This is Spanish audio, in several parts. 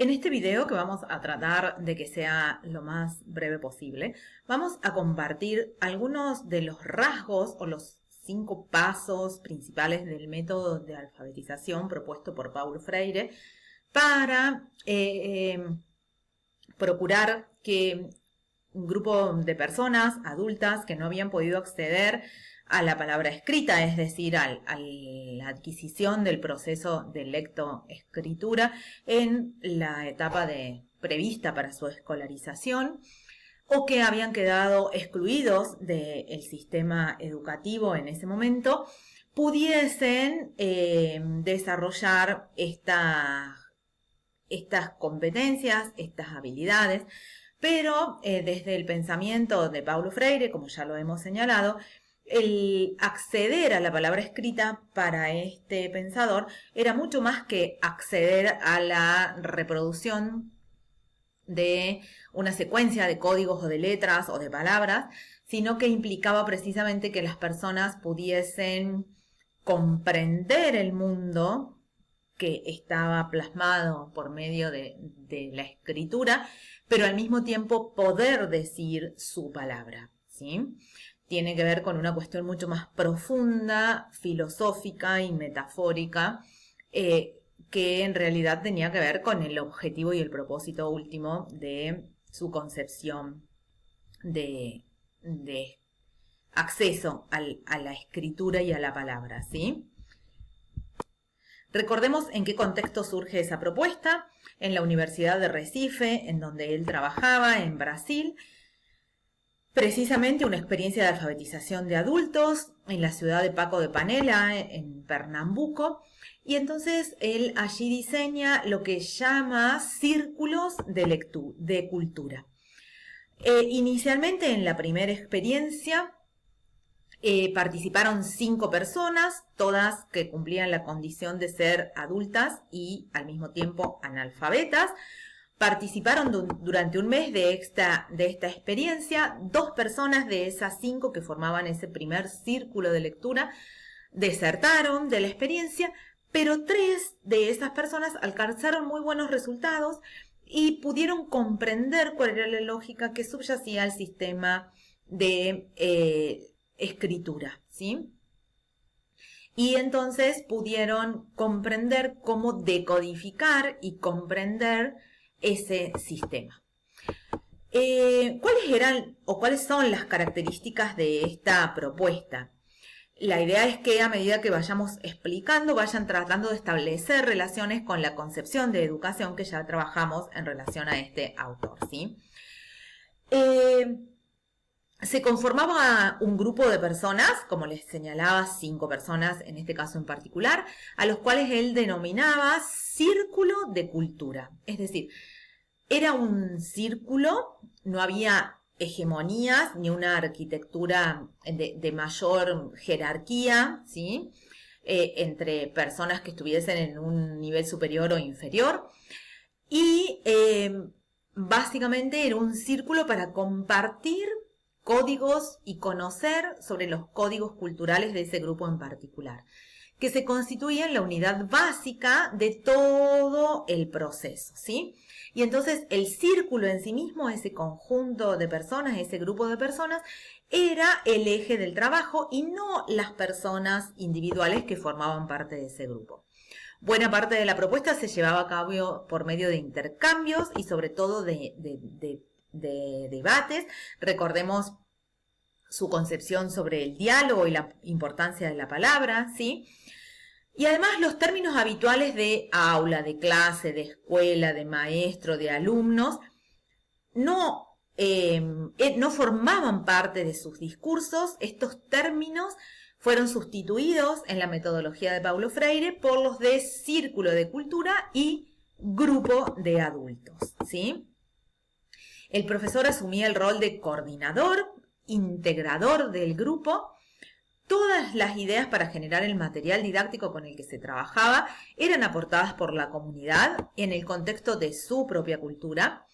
En este video, que vamos a tratar de que sea lo más breve posible, vamos a compartir algunos de los rasgos o los 5 pasos principales del método de alfabetización propuesto por Paulo Freire para procurar que un grupo de personas adultas que no habían podido acceder a la palabra escrita, es decir, a la adquisición del proceso de lectoescritura en la etapa prevista para su escolarización, o que habían quedado excluidos del sistema educativo en ese momento, pudiesen desarrollar estas competencias, estas habilidades, pero desde el pensamiento de Paulo Freire, como ya lo hemos señalado, el acceder a la palabra escrita para este pensador era mucho más que acceder a la reproducción de una secuencia de códigos o de letras o de palabras, sino que implicaba precisamente que las personas pudiesen comprender el mundo que estaba plasmado por medio de la escritura, pero al mismo tiempo poder decir su palabra, ¿sí? Tiene que ver con una cuestión mucho más profunda, filosófica y metafórica, que en realidad tenía que ver con el objetivo y el propósito último de su concepción de acceso a la escritura y a la palabra, ¿sí? Recordemos en qué contexto surge esa propuesta: en la Universidad de Recife, en donde él trabajaba, en Brasil. Precisamente una experiencia de alfabetización de adultos en la ciudad de Paco de Panela, en Pernambuco, y entonces él allí diseña lo que llama círculos de cultura. Inicialmente, en la primera experiencia, participaron 5 personas, todas que cumplían la condición de ser adultas y al mismo tiempo analfabetas. Participaron durante un mes de esta experiencia. 2 personas de esas 5 que formaban ese primer círculo de lectura desertaron de la experiencia, pero 3 de esas personas alcanzaron muy buenos resultados y pudieron comprender cuál era la lógica que subyacía al sistema de escritura, ¿sí? Y entonces pudieron comprender cómo decodificar y comprender ese sistema. ¿Cuáles eran o cuáles son las características de esta propuesta? La idea es que a medida que vayamos explicando, vayan tratando de establecer relaciones con la concepción de educación que ya trabajamos en relación a este autor, ¿sí? Se conformaba un grupo de personas, como les señalaba, 5 personas en este caso en particular, a los cuales él denominaba círculo de cultura. Es decir, era un círculo, no había hegemonías ni una arquitectura de mayor jerarquía, ¿sí? Entre personas que estuviesen en un nivel superior o inferior. Y básicamente era un círculo para compartir códigos y conocer sobre los códigos culturales de ese grupo en particular, que se constituía en la unidad básica de todo el proceso, ¿sí? Y entonces el círculo en sí mismo, ese conjunto de personas, ese grupo de personas, era el eje del trabajo y no las personas individuales que formaban parte de ese grupo. Buena parte de la propuesta se llevaba a cabo por medio de intercambios y sobre todo de debates. Recordemos su concepción sobre el diálogo y la importancia de la palabra, ¿sí? Y además los términos habituales de aula, de clase, de escuela, de maestro, de alumnos, no formaban parte de sus discursos. Estos términos fueron sustituidos en la metodología de Paulo Freire por los de círculo de cultura y grupo de adultos, ¿sí? El profesor asumía el rol de coordinador, integrador del grupo. Todas las ideas para generar el material didáctico con el que se trabajaba eran aportadas por la comunidad en el contexto de su propia cultura,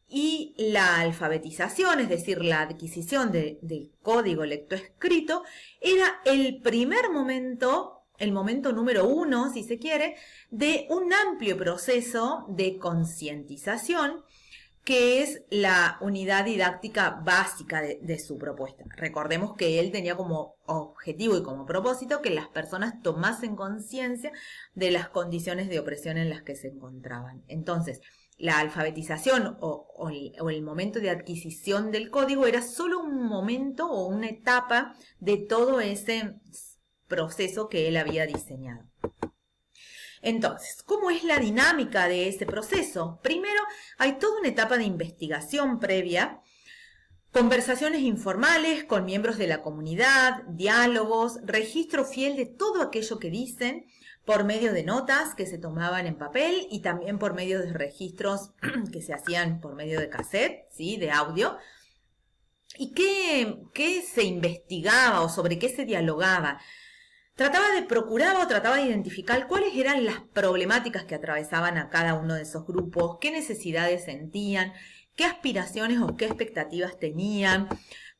y la alfabetización, es decir, la adquisición del código lectoescrito, era el primer momento el momento número 1, si se quiere, de un amplio proceso de concientización, que es la unidad didáctica básica de su propuesta. Recordemos que él tenía como objetivo y como propósito que las personas tomasen conciencia de las condiciones de opresión en las que se encontraban. Entonces, la alfabetización o el momento de adquisición del código era solo un momento o una etapa de todo ese proceso que él había diseñado. Entonces, ¿cómo es la dinámica de ese proceso? Primero, hay toda una etapa de investigación previa, conversaciones informales con miembros de la comunidad, diálogos, registro fiel de todo aquello que dicen por medio de notas que se tomaban en papel y también por medio de registros que se hacían por medio de cassette, ¿sí? De audio. ¿Y qué se investigaba o sobre qué se dialogaba? Trataba de identificar cuáles eran las problemáticas que atravesaban a cada uno de esos grupos, qué necesidades sentían, qué aspiraciones o qué expectativas tenían,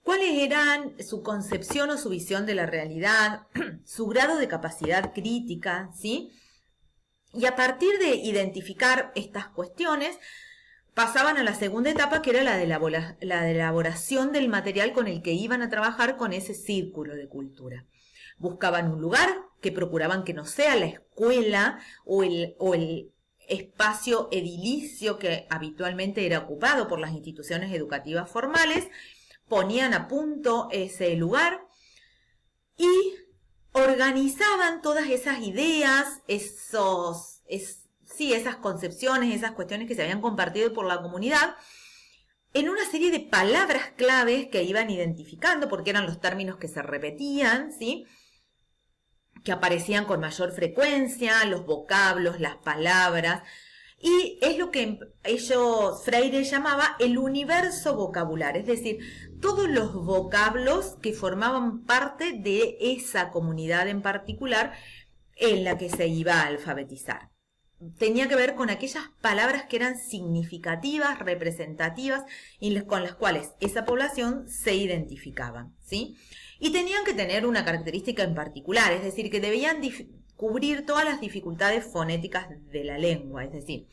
cuáles eran su concepción o su visión de la realidad, su grado de capacidad crítica, ¿sí? Y a partir de identificar estas cuestiones, pasaban a la segunda etapa, que era la de elaboración del material con el que iban a trabajar con ese círculo de cultura. Buscaban un lugar que procuraban que no sea la escuela o el espacio edilicio que habitualmente era ocupado por las instituciones educativas formales, ponían a punto ese lugar y organizaban todas esas ideas, esas concepciones, esas cuestiones que se habían compartido por la comunidad en una serie de palabras claves que iban identificando, porque eran los términos que se repetían, ¿sí? Que aparecían con mayor frecuencia, los vocablos, las palabras, y es lo que Freire llamaba el universo vocabular, es decir, todos los vocablos que formaban parte de esa comunidad en particular en la que se iba a alfabetizar. Tenía que ver con aquellas palabras que eran significativas, representativas y con las cuales esa población se identificaba, ¿sí? Y tenían que tener una característica en particular, es decir, que debían cubrir todas las dificultades fonéticas de la lengua, es decir,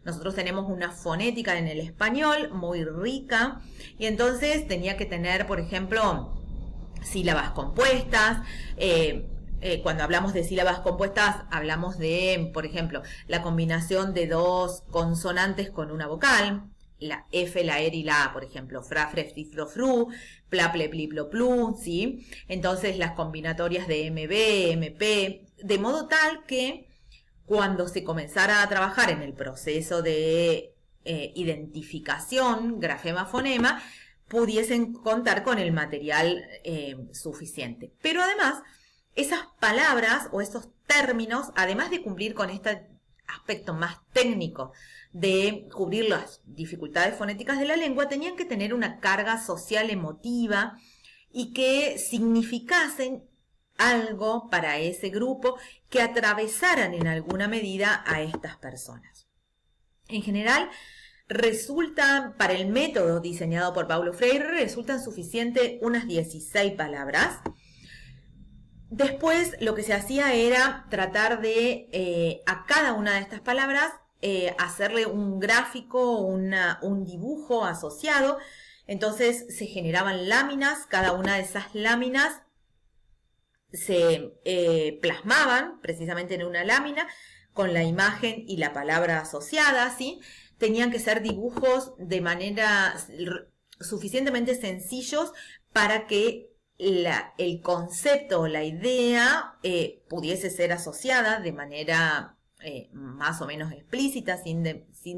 nosotros tenemos una fonética en el español muy rica y entonces tenía que tener, por ejemplo, sílabas compuestas. Cuando hablamos de sílabas compuestas, hablamos de, por ejemplo, la combinación de dos consonantes con una vocal, la F, la R y la A, por ejemplo, fra, fre, fri, fro, fru, pla, ple, pli, plo, plu, ¿sí? Entonces las combinatorias de MB, MP, de modo tal que cuando se comenzara a trabajar en el proceso de identificación grafema-fonema, pudiesen contar con el material suficiente. Pero además, esas palabras o esos términos, además de cumplir con este aspecto más técnico de cubrir las dificultades fonéticas de la lengua, tenían que tener una carga social emotiva y que significasen algo para ese grupo, que atravesaran en alguna medida a estas personas. En general, para el método diseñado por Paulo Freire, resultan suficientes unas 16 palabras. Después lo que se hacía era tratar de a cada una de estas palabras hacerle un gráfico, un dibujo asociado. Entonces se generaban láminas, cada una de esas láminas se plasmaban precisamente en una lámina con la imagen y la palabra asociada, ¿sí? Tenían que ser dibujos de manera suficientemente sencillos para que el concepto o la idea pudiese ser asociada de manera más o menos explícita, sin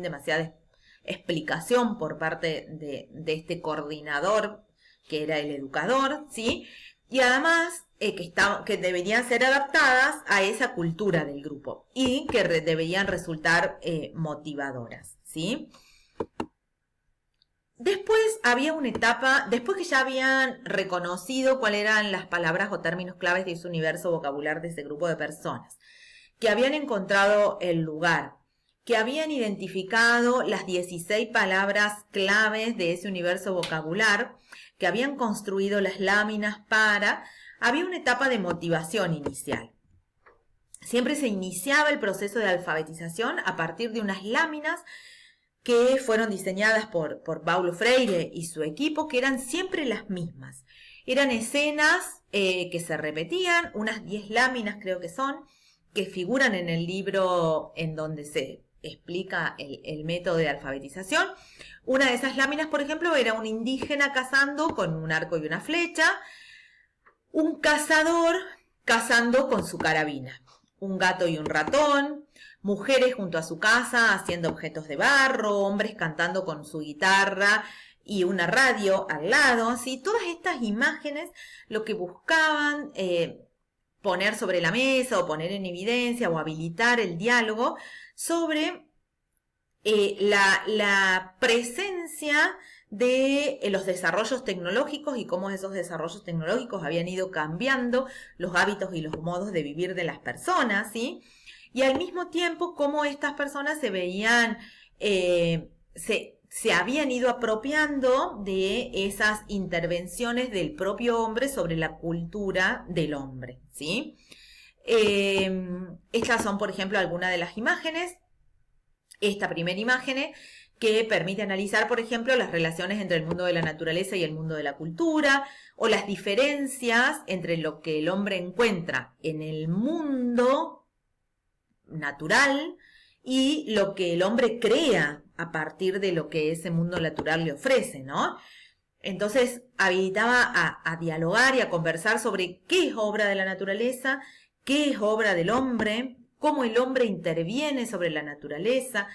demasiada explicación por parte de este coordinador que era el educador, ¿sí? Y además que deberían ser adaptadas a esa cultura del grupo y que deberían resultar motivadoras, ¿sí? Después había una etapa, después que ya habían reconocido cuáles eran las palabras o términos claves de ese universo vocabular de ese grupo de personas, que habían encontrado el lugar, que habían identificado las 16 palabras claves de ese universo vocabular, que habían construido las láminas había una etapa de motivación inicial. siempre se iniciaba el proceso de alfabetización a partir de unas láminas que fueron diseñadas por Paulo Freire y su equipo, que eran siempre las mismas. Eran escenas que se repetían, unas 10 láminas creo que son, que figuran en el libro en donde se explica el método de alfabetización. Una de esas láminas, por ejemplo, era un indígena cazando con un arco y una flecha, un cazador cazando con su carabina, un gato y un ratón, mujeres junto a su casa haciendo objetos de barro, hombres cantando con su guitarra y una radio al lado. Así, todas estas imágenes lo que buscaban poner sobre la mesa o poner en evidencia o habilitar el diálogo sobre la presencia de los desarrollos tecnológicos y cómo esos desarrollos tecnológicos habían ido cambiando los hábitos y los modos de vivir de las personas, ¿sí? Y al mismo tiempo cómo estas personas se veían, se habían ido apropiando de esas intervenciones del propio hombre sobre la cultura del hombre, ¿sí? Estas son, por ejemplo, algunas de las imágenes. Esta primera imagen que permite analizar, por ejemplo, las relaciones entre el mundo de la naturaleza y el mundo de la cultura, o las diferencias entre lo que el hombre encuentra en el mundo natural y lo que el hombre crea a partir de lo que ese mundo natural le ofrece, ¿no? Entonces habilitaba a dialogar y a conversar sobre qué es obra de la naturaleza, qué es obra del hombre, cómo el hombre interviene sobre la naturaleza,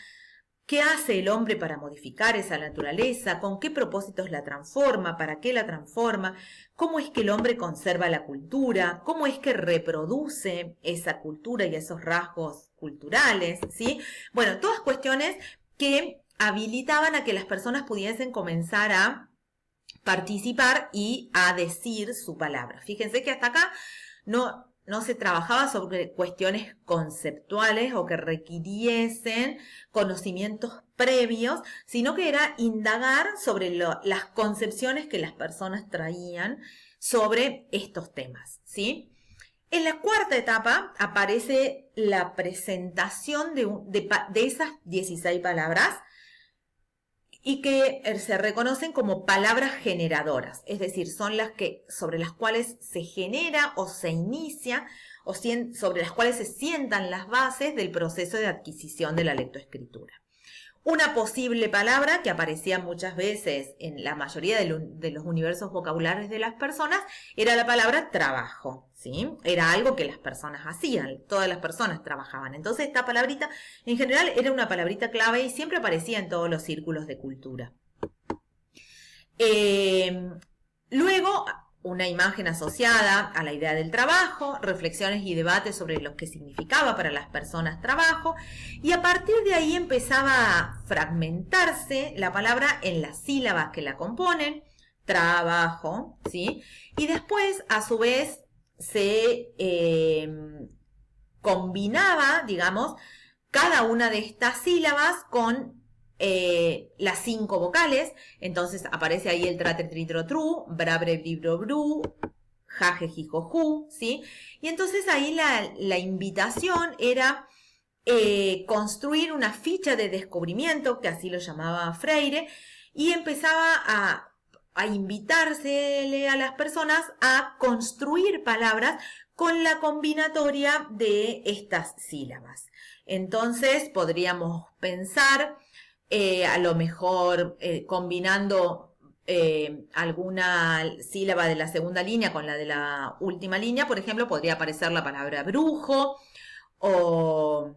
qué hace el hombre para modificar esa naturaleza, con qué propósitos la transforma, para qué la transforma, cómo es que el hombre conserva la cultura, cómo es que reproduce esa cultura y esos rasgos culturales, ¿sí? Bueno, todas cuestiones que habilitaban a que las personas pudiesen comenzar a participar y a decir su palabra. Fíjense que hasta acá no se trabajaba sobre cuestiones conceptuales o que requiriesen conocimientos previos, sino que era indagar sobre las concepciones que las personas traían sobre estos temas, ¿sí? En la cuarta etapa aparece la presentación de esas 16 palabras y que se reconocen como palabras generadoras, es decir, son las que sobre las cuales se genera o se inicia o sobre las cuales se sientan las bases del proceso de adquisición de la lectoescritura. Una posible palabra que aparecía muchas veces en la mayoría de los universos vocabulares de las personas era la palabra trabajo, ¿sí? Era algo que las personas hacían, todas las personas trabajaban. Entonces esta palabrita en general era una palabrita clave y siempre aparecía en todos los círculos de cultura. Luego, una imagen asociada a la idea del trabajo, reflexiones y debates sobre lo que significaba para las personas trabajo, y a partir de ahí empezaba a fragmentarse la palabra en las sílabas que la componen, trabajo, ¿sí? Y después, a su vez, se combinaba, digamos, cada una de estas sílabas con las 5 vocales. Entonces aparece ahí el trater tritro tru, brabre bribro bru, jaje jijoju, ¿sí? Y entonces ahí la invitación era construir una ficha de descubrimiento, que así lo llamaba Freire, y empezaba a invitársele a las personas a construir palabras con la combinatoria de estas sílabas. Entonces podríamos pensar a lo mejor combinando alguna sílaba de la segunda línea con la de la última línea, por ejemplo, podría aparecer la palabra brujo o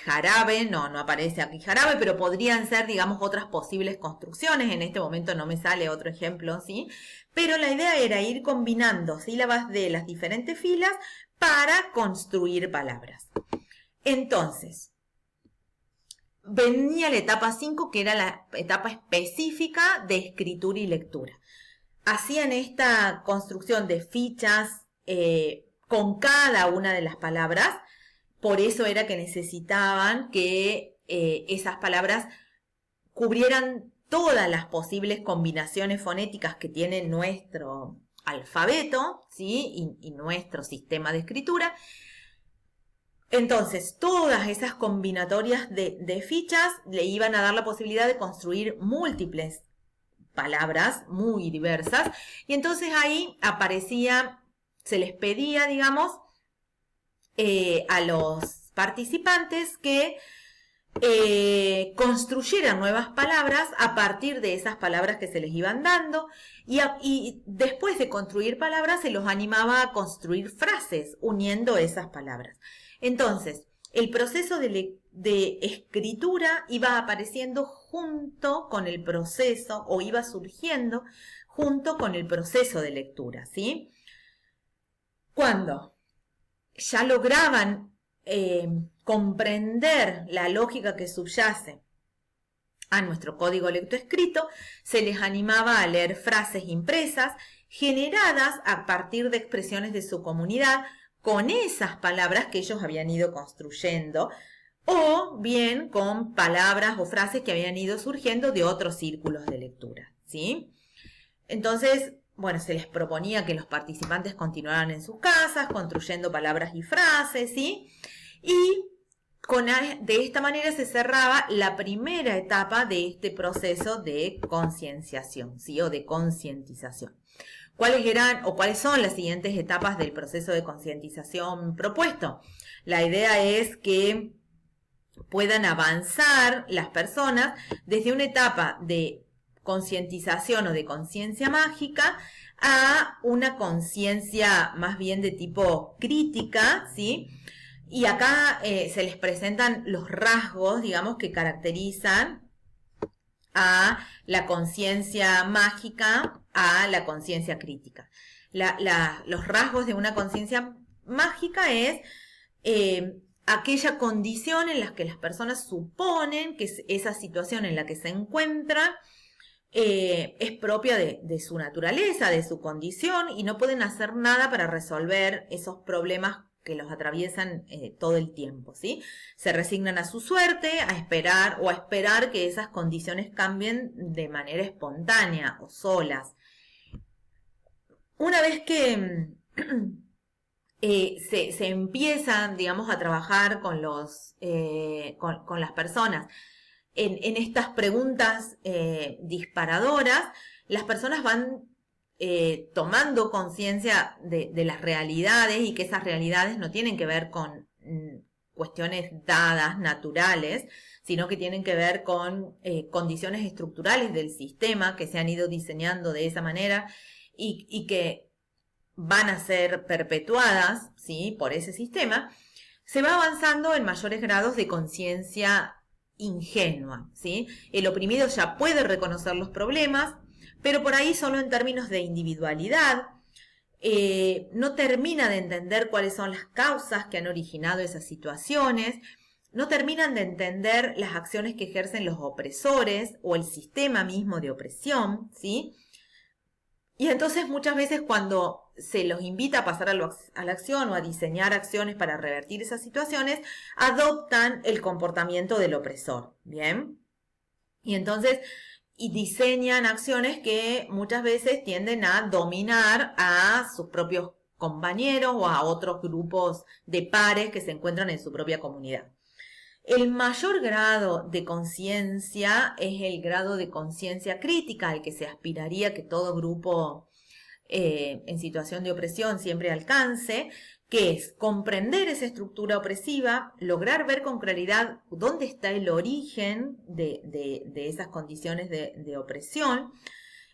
jarabe, no aparece aquí jarabe, pero podrían ser, digamos, otras posibles construcciones. En este momento no me sale otro ejemplo, ¿sí? Pero la idea era ir combinando sílabas de las diferentes filas para construir palabras. Entonces, venía la etapa 5, que era la etapa específica de escritura y lectura. Hacían esta construcción de fichas con cada una de las palabras. Por eso era que necesitaban que esas palabras cubrieran todas las posibles combinaciones fonéticas que tiene nuestro alfabeto, ¿sí? y nuestro sistema de escritura. Entonces, todas esas combinatorias de fichas le iban a dar la posibilidad de construir múltiples palabras muy diversas, y entonces ahí aparecía, se les pedía, digamos, a los participantes que construyeran nuevas palabras a partir de esas palabras que se les iban dando, y después de construir palabras se los animaba a construir frases uniendo esas palabras. Entonces, el proceso de escritura iba apareciendo junto con el proceso, o iba surgiendo junto con el proceso de lectura, ¿sí? Cuando ya lograban comprender la lógica que subyace a nuestro código lectoescrito, se les animaba a leer frases impresas generadas a partir de expresiones de su comunidad con esas palabras que ellos habían ido construyendo, o bien con palabras o frases que habían ido surgiendo de otros círculos de lectura, ¿sí? Entonces, bueno, se les proponía que los participantes continuaran en sus casas, construyendo palabras y frases, ¿sí? Y de esta manera se cerraba la primera etapa de este proceso de concienciación, ¿sí? O de concientización. ¿Cuáles eran o cuáles son las siguientes etapas del proceso de concientización propuesto? La idea es que puedan avanzar las personas desde una etapa de concientización o de conciencia mágica a una conciencia más bien de tipo crítica, ¿sí? Y acá se les presentan los rasgos, digamos, que caracterizan a la conciencia mágica, a la conciencia crítica. Los rasgos de una conciencia mágica es aquella condición en la que las personas suponen que esa situación en la que se encuentran es propia de su naturaleza, de su condición, y no pueden hacer nada para resolver esos problemas que los atraviesan todo el tiempo, ¿sí? Se resignan a su suerte, a esperar que esas condiciones cambien de manera espontánea o solas. Una vez que se empiezan, digamos, a trabajar con las personas en estas preguntas disparadoras, las personas van tomando conciencia de las realidades, y que esas realidades no tienen que ver con cuestiones dadas, naturales, sino que tienen que ver con condiciones estructurales del sistema que se han ido diseñando de esa manera y que van a ser perpetuadas, ¿sí?, por ese sistema. Se va avanzando en mayores grados de conciencia ingenua, ¿sí? El oprimido ya puede reconocer los problemas, pero por ahí solo en términos de individualidad. No termina de entender cuáles son las causas que han originado esas situaciones, no terminan de entender las acciones que ejercen los opresores o el sistema mismo de opresión, ¿sí? Y entonces muchas veces cuando se los invita a pasar a la acción o a diseñar acciones para revertir esas situaciones, adoptan el comportamiento del opresor, ¿bien? Y entonces diseñan acciones que muchas veces tienden a dominar a sus propios compañeros o a otros grupos de pares que se encuentran en su propia comunidad. El mayor grado de conciencia es el grado de conciencia crítica, al que se aspiraría que todo grupo en situación de opresión siempre alcance, que es comprender esa estructura opresiva, lograr ver con claridad dónde está el origen de esas condiciones de opresión,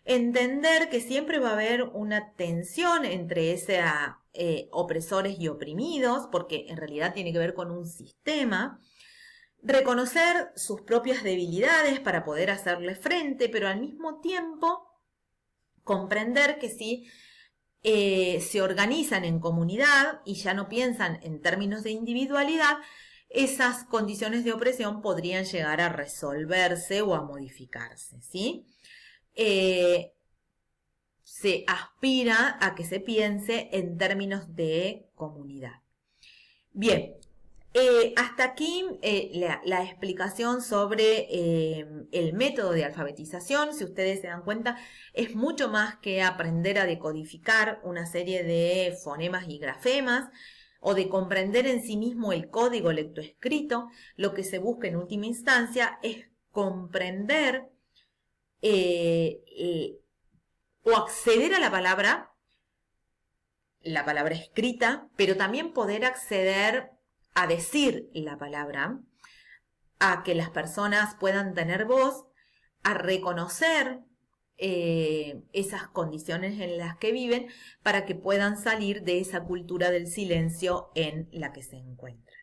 entender que siempre va a haber una tensión entre opresores y oprimidos, porque en realidad tiene que ver con un sistema, reconocer sus propias debilidades para poder hacerle frente, pero al mismo tiempo comprender que si se organizan en comunidad y ya no piensan en términos de individualidad, esas condiciones de opresión podrían llegar a resolverse o a modificarse, ¿sí? Se aspira a que se piense en términos de comunidad. Bien, Hasta aquí la explicación sobre el método de alfabetización. Si ustedes se dan cuenta, es mucho más que aprender a decodificar una serie de fonemas y grafemas o de comprender en sí mismo el código lectoescrito. Lo que se busca en última instancia es comprender o acceder a la palabra escrita, pero también poder acceder a decir la palabra, a que las personas puedan tener voz, a reconocer esas condiciones en las que viven para que puedan salir de esa cultura del silencio en la que se encuentran.